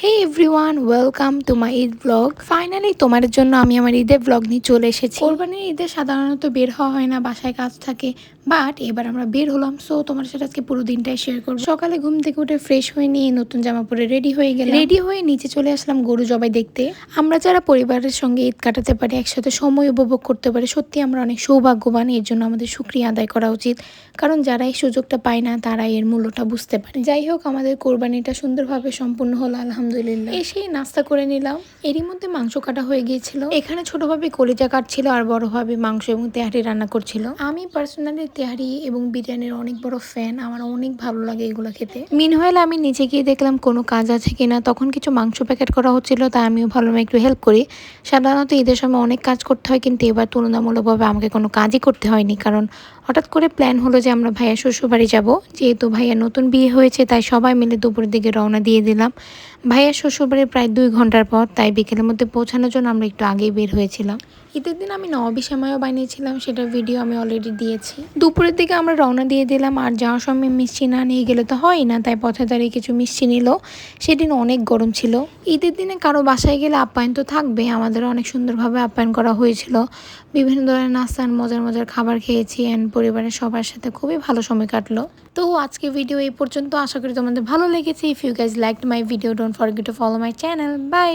Hey everyone, welcome to my Eid blog. Finally তোমাদের জন্য আমি আমার ঈদের ব্লগ নিয়ে চলে এসেছি। কোরবানির ঈদে সাধারণত বের হওয়া হয় না, বাসায় কাজ থাকে, বাট এবার আমরা বের হলাম। সো তোমার সাথে আজকে পুরো দিনটাই শেয়ার করবো। সকালে ঘুম থেকে উঠে ফ্রেশ হয়ে নিয়ে নতুন জামা পরে রেডি হয়ে গেলাম। রেডি হয়ে নিচে চলে আসলাম গরু জবাই দেখতে। আমরা যারা পরিবারের সঙ্গে ঈদ কাটাতে পারি, একসাথে সময় উপভোগ করতে পারি, সত্যি আমরা অনেক সৌভাগ্যবান। এর জন্য আমাদের শুকরিয়া আদায় করা উচিত, কারণ যারা এই সুযোগটা পায় না তারা এর মূল্যটা বুঝতে পারে। যাই হোক, আমাদের কোরবানিটা সুন্দরভাবে সম্পূর্ণ হলো আলহামদুলিল্লাহ। এসেই নাস্তা করে নিলাম। এরই মধ্যে মাংস কাটা হয়ে গিয়েছিল। এখানে ছোটভাবে কলিজা কাটছিল আর বড়ভাবে মাংস এবং তেহারি রান্না করছিল। আমি পার্সোনালি তেহারি এবং বিরিয়ানির অনেক বড় ফ্যান, আমার অনেক ভালো লাগে এগুলো খেতে। মিনওয়াইল আমি নিচে গিয়ে দেখলাম কোনো কাজ আছে কিনা। তখন কিছু মাংস প্যাকেট করা হচ্ছিল, তাই আমিও ভাবলাম একটু হেল্প করি। সাধারণত ঈদের সময় অনেক কাজ করতে হয়, কিন্তু এবার তুলনামূলকভাবে আমাকে কোনো কাজই করতে হয়নি, কারণ হঠাৎ করে প্ল্যান হলো যে আমরা ভাইয়া শ্বশুরবাড়ি যাব। যেহেতু ভাইয়া নতুন বিয়ে হয়েছে, তাই সবাই মিলে দুপুরের দিকে রওনা দিয়ে দিলাম ভাইয়া শ্বশুরবাড়ি প্রায় 2 ঘন্টার পর। তাই বিকেলের মধ্যে পৌঁছানোর জন্য আমরা একটু আগেই বের হয়েছিলাম। ঈদের দিন আমি নবাবী সেমাইও বানিয়েছিলাম, সেটার ভিডিও আমি অলরেডি দিয়েছি। দুপুরের দিকে আমরা রওনা দিয়ে দিলাম, আর যাওয়ার সময় মিষ্টি না নিয়ে গেলে তো হয় না, তাই পথে দাঁড়িয়ে কিছু মিষ্টি নিল। সেদিন অনেক গরম ছিল। ঈদের দিনে কারো বাসায় গেলে আপ্যায়ন তো থাকবে, আমাদের অনেক সুন্দরভাবে আপ্যায়ন করা হয়েছিল। বিভিন্ন ধরনের নাস্তা, মজার মজার খাবার খেয়েছি অ্যান্ড পরিবারের সবার সাথে খুবই ভালো সময় কাটলো। তো আজকে ভিডিও এই পর্যন্ত। আশা করি তোমাদের ভালো লেগেছে। If you guys liked my video, don't forget to follow my channel. By.